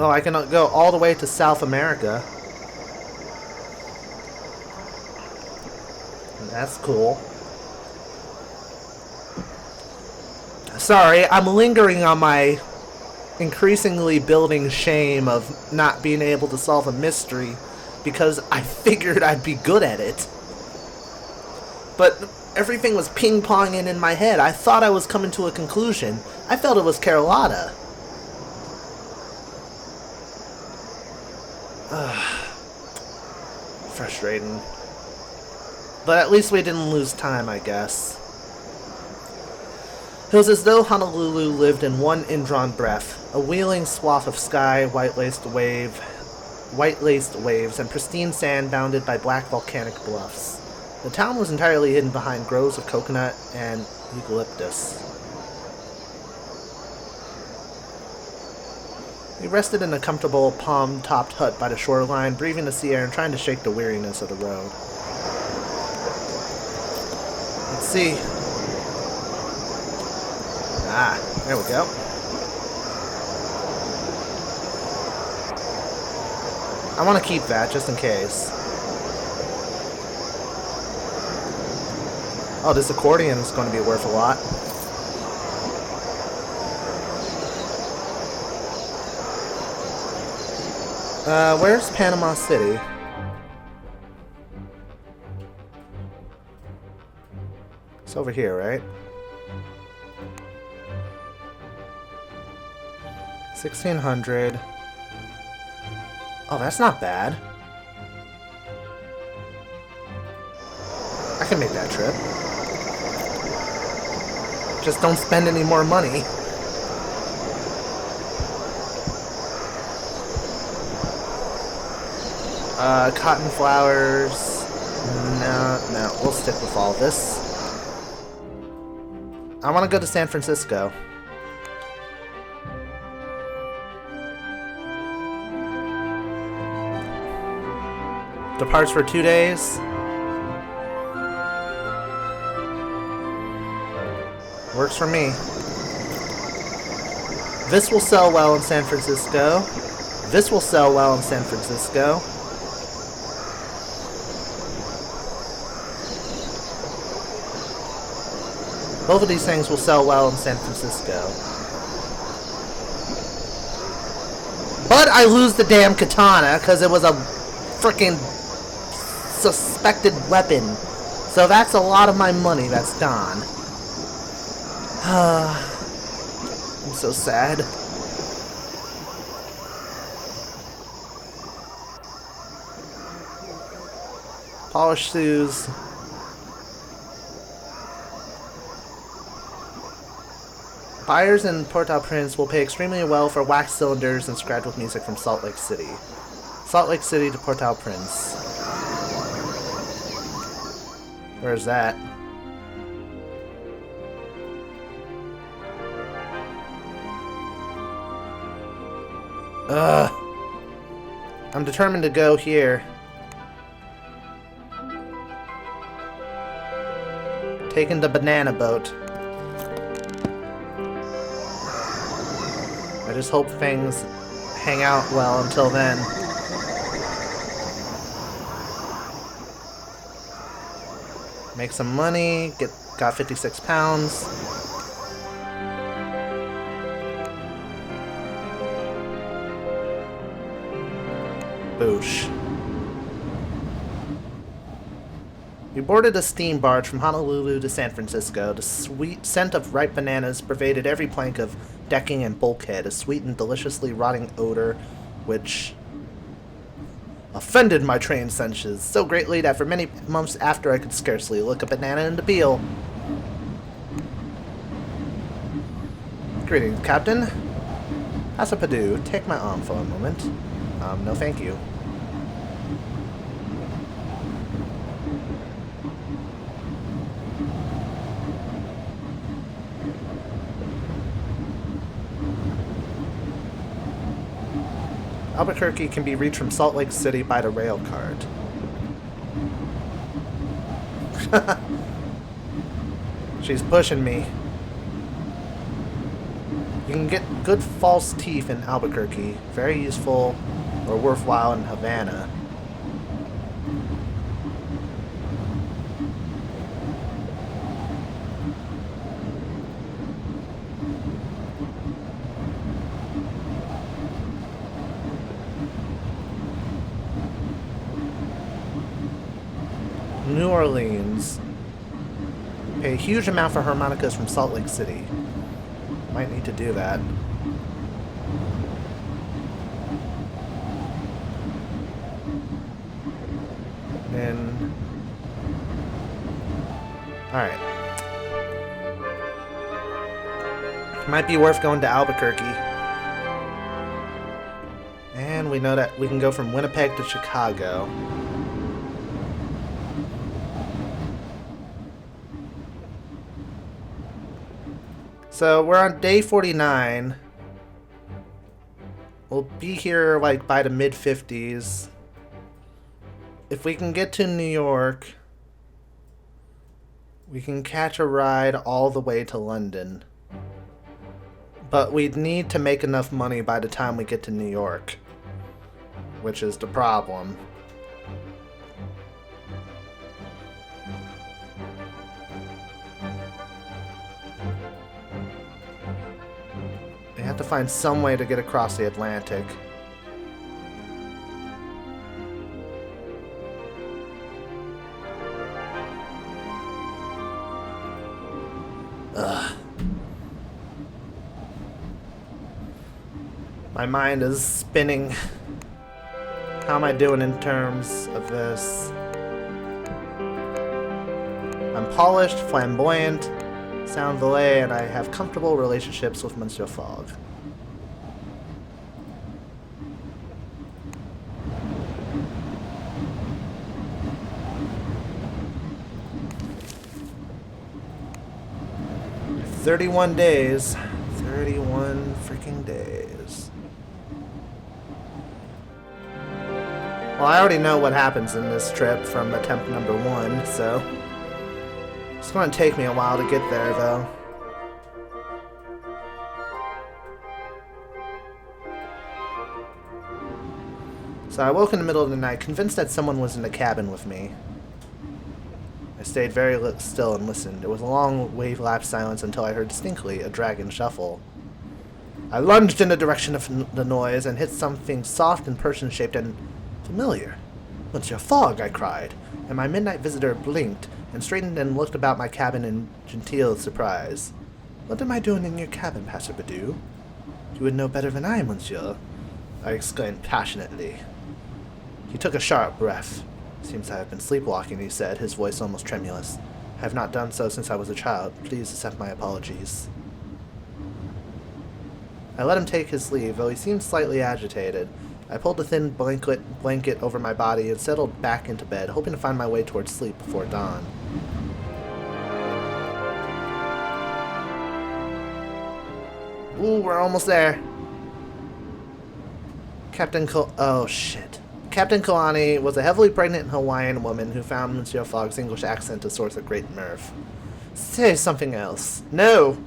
Oh, I can go all the way to South America. That's cool. Sorry, I'm lingering on my increasingly building shame of not being able to solve a mystery because I figured I'd be good at it. But everything was ping-ponging in my head. I thought I was coming to a conclusion. I felt it was Carlotta. Frustrating. But at least we didn't lose time, I guess. It was as though Honolulu lived in one indrawn breath, a wheeling swath of sky, white-laced waves, and pristine sand bounded by black volcanic bluffs. The town was entirely hidden behind groves of coconut and eucalyptus. We rested in a comfortable, palm-topped hut by the shoreline, breathing the sea air and trying to shake the weariness of the road. Let's see. Ah, there we go. I want to keep that, just in case. Oh, this accordion is going to be worth a lot. Where's Panama City? It's over here, right? 1600. Oh, that's not bad. I can make that trip. Just don't spend any more money. Cotton flowers. No, we'll stick with all this. I want to go to San Francisco. Departs for 2 days. Works for me. This will sell well in San Francisco. This will sell well in San Francisco. Both of these things will sell well in San Francisco. But I lose the damn katana because it was a freaking suspected weapon. So that's a lot of my money that's gone. I'm so sad. Polished shoes. Buyers in Port-au-Prince will pay extremely well for wax cylinders and scratch with music from Salt Lake City. Salt Lake City to Port-au-Prince. Where's that? I'm determined to go here. Taking the banana boat. I just hope things hang out well until then. Make some money, got 56 pounds. Boosh. We boarded a steam barge from Honolulu to San Francisco. The sweet scent of ripe bananas pervaded every plank of decking and bulkhead, a sweet and deliciously rotting odor which offended my trained senses so greatly that for many months after I could scarcely look a banana in the peel. Greetings, Captain. Passepartout, take my arm for a moment. No thank you. Albuquerque can be reached from Salt Lake City by the rail cart. She's pushing me. We can get good false teeth in Albuquerque. Very useful or worthwhile in Havana. New Orleans. Pay a huge amount for harmonicas from Salt Lake City. Might need to do that. And alright. Might be worth going to Albuquerque. And we know that we can go from Winnipeg to Chicago. So we're on day 49. We'll be here like by the mid-50s. If we can get to New York, we can catch a ride all the way to London. But we'd need to make enough money by the time we get to New York, which is the problem. We have to find some way to get across the Atlantic. Ugh. My mind is spinning. How am I doing in terms of this? I'm polished, flamboyant, sound valet, and I have comfortable relationships with Monsieur Fogg. "31 days. 31 freaking days." Well, I already know what happens in this trip from attempt number 1, so it's going to take me a while to get there, though. So I woke in the middle of the night, convinced that someone was in the cabin with me. I stayed very still and listened. It was a long, wave-lapped silence until I heard distinctly a dragon shuffle. I lunged in the direction of the noise and hit something soft and person-shaped and familiar. "Monsieur Fogg!" I cried, and my midnight visitor blinked and straightened and looked about my cabin in genteel surprise. "What am I doing in your cabin, Passer Badou?" "You would know better than I, monsieur," I exclaimed passionately. He took a sharp breath. "Seems I have been sleepwalking," he said, his voice almost tremulous. "I have not done so since I was a child. Please accept my apologies." I let him take his leave, though he seemed slightly agitated. I pulled a thin blanket over my body and settled back into bed, hoping to find my way towards sleep before dawn. Ooh, we're almost there. Oh, shit. Captain Kalani was a heavily pregnant Hawaiian woman who found Monsieur Fogg's English accent a source of great mirth. "Say something else." "No!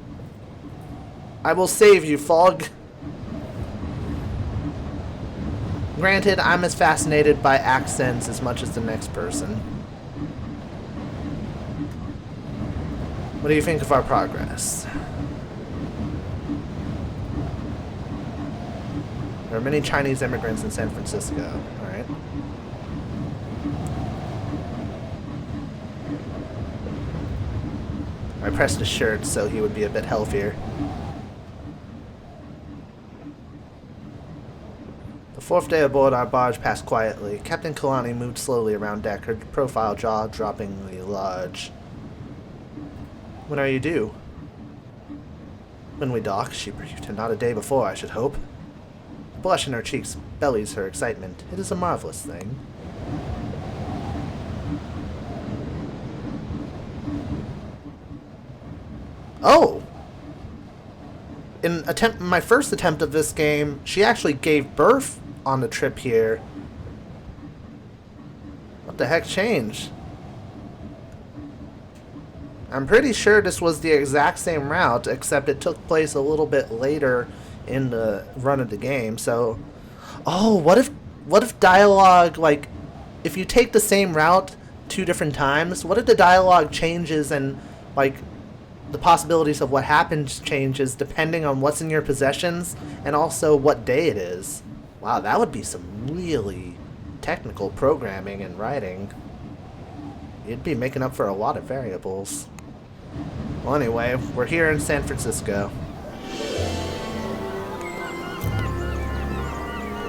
I will save you, Fogg." Granted, I'm as fascinated by accents as much as the next person. What do you think of our progress? There are many Chinese immigrants in San Francisco. Alright. I pressed his shirt so he would be a bit healthier. The fourth day aboard our barge passed quietly. Captain Kalani moved slowly around deck, her profile jaw-droppingly large. "When are you due?" "When we dock," she breathed, "and not a day before, I should hope." A blush in her cheeks bellies her excitement. It is a marvelous thing. Oh! In my first attempt of this game, she actually gave birth on the trip here. What the heck changed? I'm pretty sure this was the exact same route, except it took place a little bit later in the run of the game. So, oh, what if dialogue, like, if you take the same route two different times, what if the dialogue changes and, like, the possibilities of what happens changes depending on what's in your possessions and also what day it is? Wow, that would be some really technical programming and writing. You'd be making up for a lot of variables. Well, anyway, we're here in San Francisco.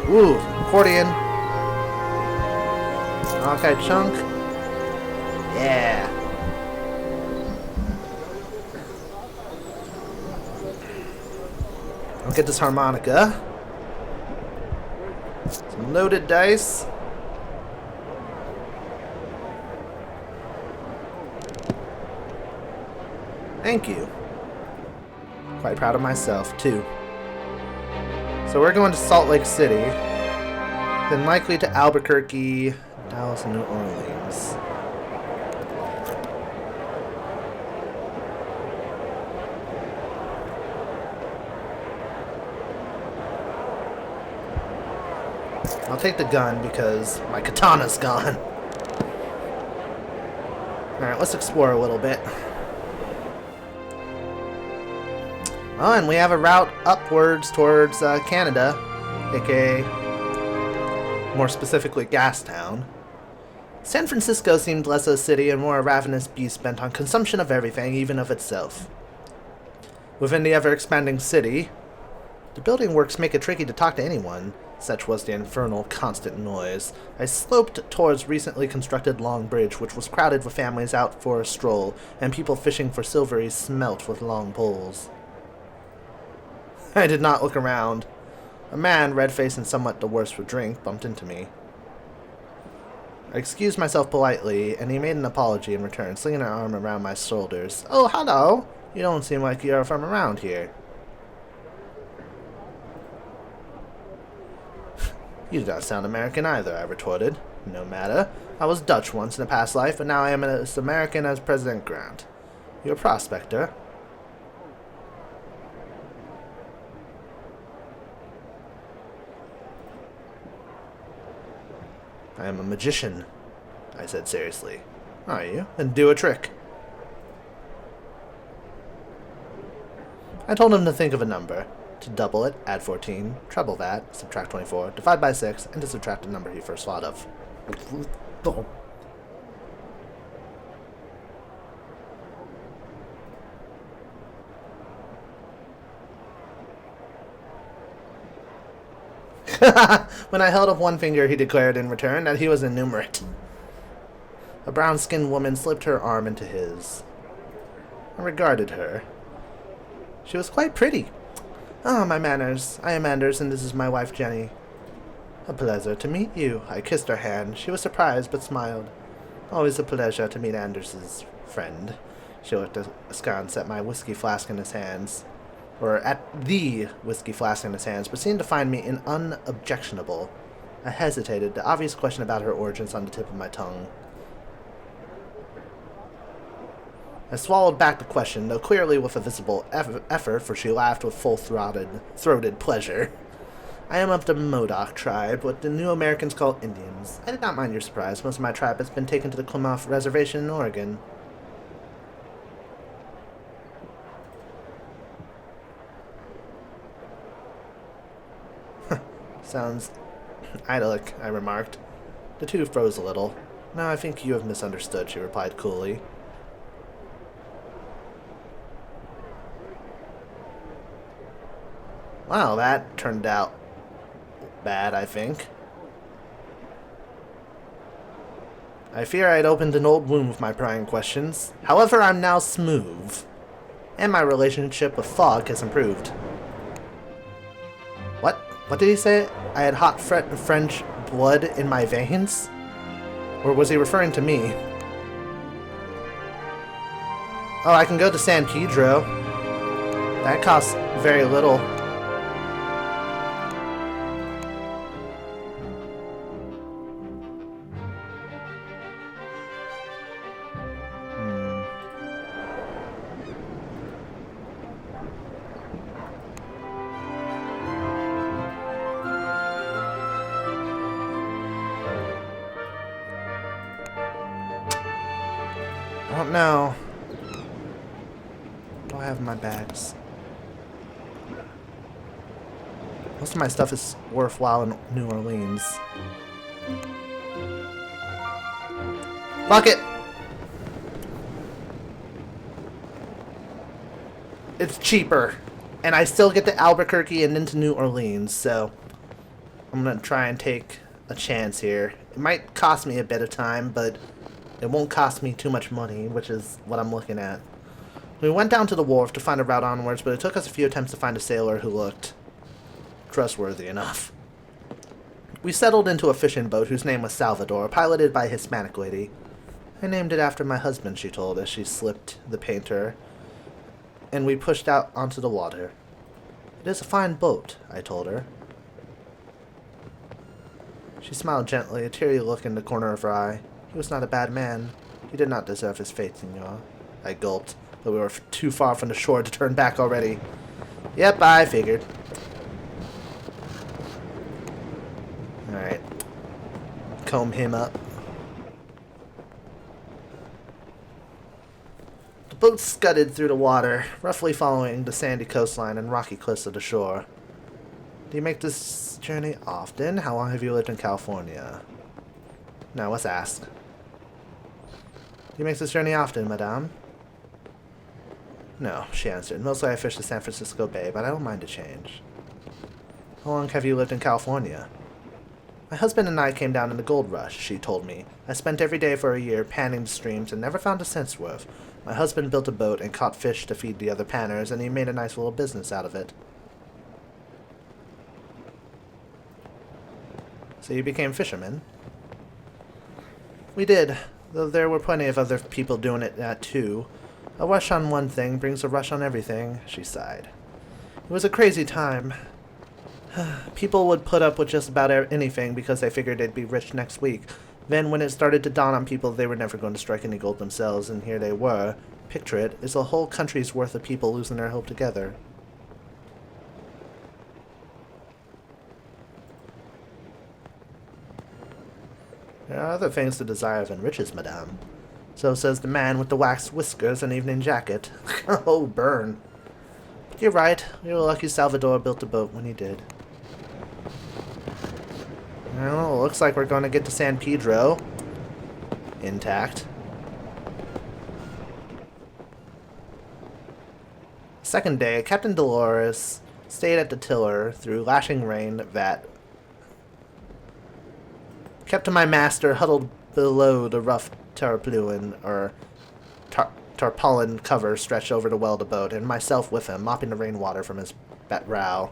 Ooh, accordion. Okay, chunk. Yeah. I'll get this harmonica. Some loaded dice. Thank you. Quite proud of myself, too. So we're going to Salt Lake City, then likely to Albuquerque, Dallas, and New Orleans. I'll take the gun because my katana's gone. Alright, let's explore a little bit. Oh, and we have a route upwards towards Canada, aka, more specifically, Gastown. San Francisco seemed less a city and more a ravenous beast bent on consumption of everything, even of itself. Within the ever-expanding city, the building works make it tricky to talk to anyone. Such was the infernal constant noise. I sloped towards recently constructed Long Bridge, which was crowded with families out for a stroll, and people fishing for silvery smelt with long poles. I did not look around. A man, red-faced and somewhat the worse for drink, bumped into me. I excused myself politely, and he made an apology in return, slinging an arm around my shoulders. Oh, hello! You don't seem like you're from around here. You do not sound American either, I retorted. No matter. I was Dutch once in a past life, but now I am as American as President Grant. You're a prospector. I am a magician, I said seriously. Are you? Then do a trick. I told him to think of a number. To double it, add 14, treble that, subtract 24, divide by 6, and to subtract the number he first thought of. When I held up one finger, he declared in return that he was enumerate. A brown-skinned woman slipped her arm into his. I regarded her. She was quite pretty. Ah, my manners. I am Anders, and this is my wife, Jenny. A pleasure to meet you. I kissed her hand. She was surprised, but smiled. Always a pleasure to meet Anders's friend. She looked askance at my whiskey flask in his hands. Or at the whiskey flask in his hands, but seemed to find me unobjectionable. I hesitated, the obvious question about her origins on the tip of my tongue. I swallowed back the question, though clearly with a visible effort, for she laughed with full-throated pleasure. I am of the Modoc tribe, what the New Americans call Indians. I did not mind your surprise. Most of my tribe has been taken to the Klamath Reservation in Oregon. Sounds idyllic, I remarked. The two froze a little. No, I think you have misunderstood, she replied coolly. Wow, that turned out bad, I think. I fear I had opened an old wound with my prying questions. However, I'm now smooth. And my relationship with Fogg has improved. What? What did he say? I had hot French blood in my veins? Or was he referring to me? Oh, I can go to San Pedro. That costs very little. don't know. What do I have in my bags? Most of my stuff is worthwhile in New Orleans. Fuck it! It's cheaper. And I still get to Albuquerque and into New Orleans, so I'm gonna try and take a chance here. It might cost me a bit of time, but it won't cost me too much money, which is what I'm looking at. We went down to the wharf to find a route onwards, but it took us a few attempts to find a sailor who looked trustworthy enough. We settled into a fishing boat whose name was Salvador, piloted by a Hispanic lady. I named it after my husband, she told as she slipped the painter, and we pushed out onto the water. It is a fine boat, I told her. She smiled gently, a teary look in the corner of her eye. He was not a bad man. He did not deserve his fate, senor. I gulped, but we were too far from the shore to turn back already. Yep, I figured. Alright. Comb him up. The boat scudded through the water, roughly following the sandy coastline and rocky cliffs of the shore. Do you make this journey often? How long have you lived in California? No, let's ask. Do you make this journey often, madame? No, she answered. Mostly I fish the San Francisco Bay, but I don't mind a change. How long have you lived in California? My husband and I came down in the gold rush, she told me. I spent every day for a year panning the streams and never found a cent's worth. My husband built a boat and caught fish to feed the other panners, and he made a nice little business out of it. So you became fishermen? We did, though there were plenty of other people doing it too. A rush on one thing brings a rush on everything, she sighed. It was a crazy time. People would put up with just about anything because they figured they'd be rich next week. Then when it started to dawn on people they were never going to strike any gold themselves, and here they were. Picture it, it's a whole country's worth of people losing their hope together. There are other things to desire than riches, madame. So says the man with the waxed whiskers and evening jacket. Oh, burn. But you're right. We were lucky Salvador built a boat when he did. Well, it looks like we're going to get to San Pedro intact. Second day, Captain Dolores stayed at the tiller through lashing rain that kept to my master huddled below the rough tarpaulin or tarpaulin cover stretched over the well of the boat, and myself with him, mopping the rainwater from his brow.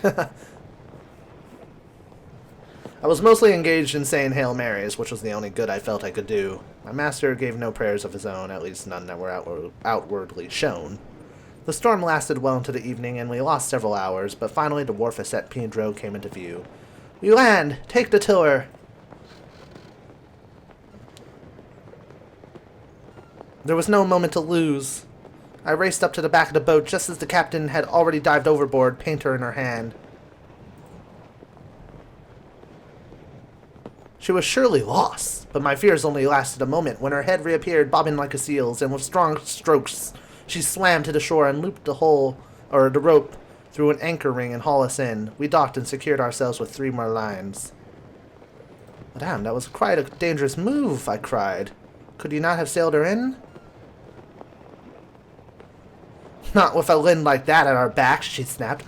I was mostly engaged in saying Hail Marys, which was the only good I felt I could do. My master gave no prayers of his own, at least none that were outwardly shown. The storm lasted well into the evening, and we lost several hours, but finally the wharf at San Pedro came into view. We land! Take the tiller! There was no moment to lose. I raced up to the back of the boat just as the captain had already dived overboard, painter in her hand. She was surely lost, but my fears only lasted a moment when her head reappeared, bobbing like a seal's, and with strong strokes she swam to the shore and looped the rope through an anchor ring and hauled us in. We docked and secured ourselves with 3 more lines. Madame, that was quite a dangerous move, I cried. Could you not have sailed her in? Not with a wind like that at our backs, she snapped.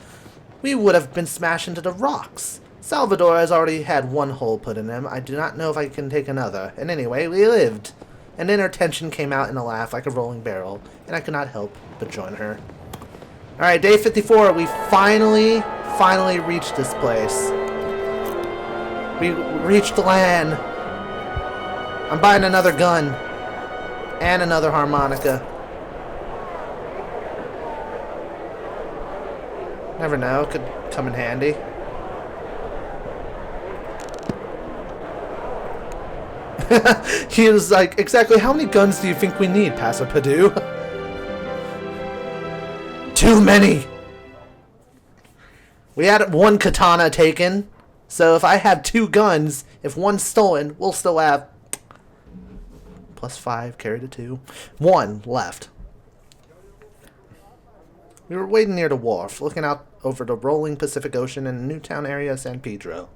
We would have been smashed into the rocks. Salvador has already had 1 hole put in him. I do not know if I can take another. And anyway, we lived. And then her tension came out in a laugh like a rolling barrel, and I could not help but join her. Alright, day 54. We finally reached this place. We reached land. I'm buying another gun. And another harmonica. Never know, could come in handy. He was like, exactly how many guns do you think we need, Pastor Padu? Too many! We had 1 katana taken, So if I have 2 guns, if one's stolen, we'll still have +5, carry to 2. 1 left. We were waiting near the wharf, looking out over the rolling Pacific Ocean and the new town area of San Pedro.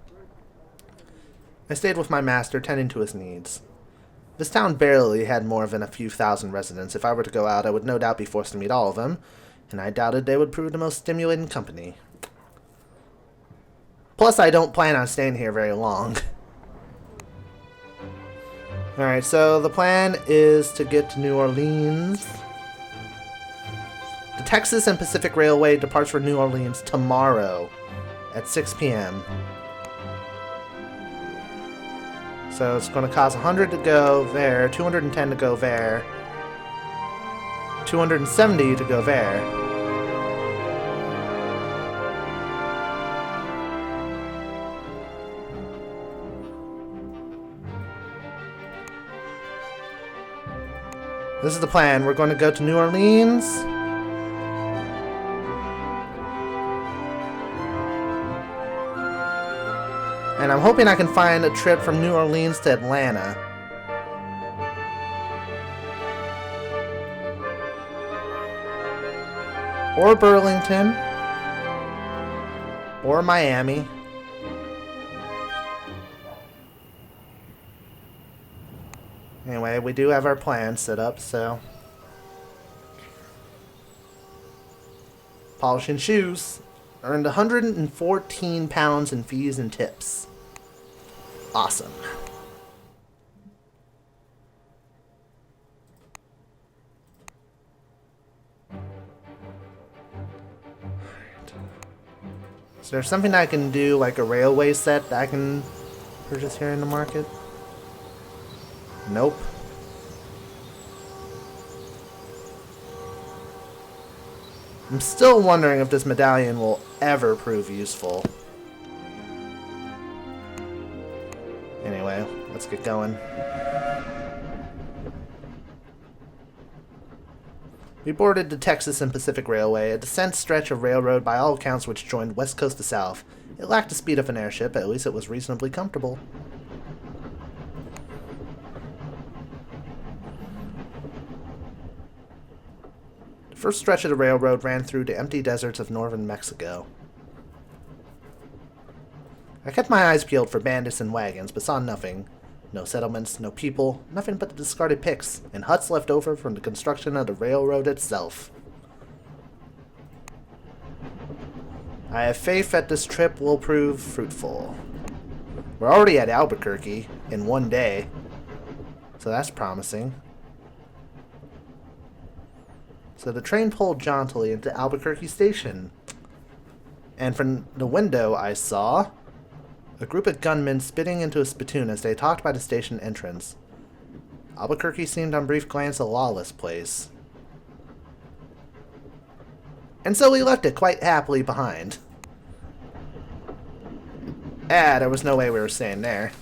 I stayed with my master, tending to his needs. This town barely had more than a few thousand residents. If I were to go out, I would no doubt be forced to meet all of them, and I doubted they would prove the most stimulating company. Plus, I don't plan on staying here very long. Alright, so the plan is to get to New Orleans. The Texas and Pacific Railway departs for New Orleans tomorrow at 6 p.m. So it's going to cost 100 to go there, 210 to go there, 270 to go there. This is the plan. We're going to go to New Orleans. And I'm hoping I can find a trip from New Orleans to Atlanta. Or Burlington. Or Miami. Anyway, we do have our plan set up, so... Polishing shoes. Earned 114 pounds in fees and tips. Awesome. Is there something I can do, like a railway set that I can purchase here in the market? Nope. I'm still wondering if this medallion will ever prove useful. Anyway, let's get going. We boarded the Texas and Pacific Railway, a descent stretch of railroad by all accounts which joined west coast to south. It lacked the speed of an airship, but at least it was reasonably comfortable. The first stretch of the railroad ran through the empty deserts of northern Mexico. I kept my eyes peeled for bandits and wagons, but saw nothing. No settlements, no people, nothing but the discarded picks, and huts left over from the construction of the railroad itself. I have faith that this trip will prove fruitful. We're already at Albuquerque in one day, so that's promising. So the train pulled jauntily into Albuquerque Station, and from the window I saw a group of gunmen spitting into a spittoon as they talked by the station entrance. Albuquerque seemed on brief glance a lawless place. And so we left it quite happily behind. There was no way we were staying there.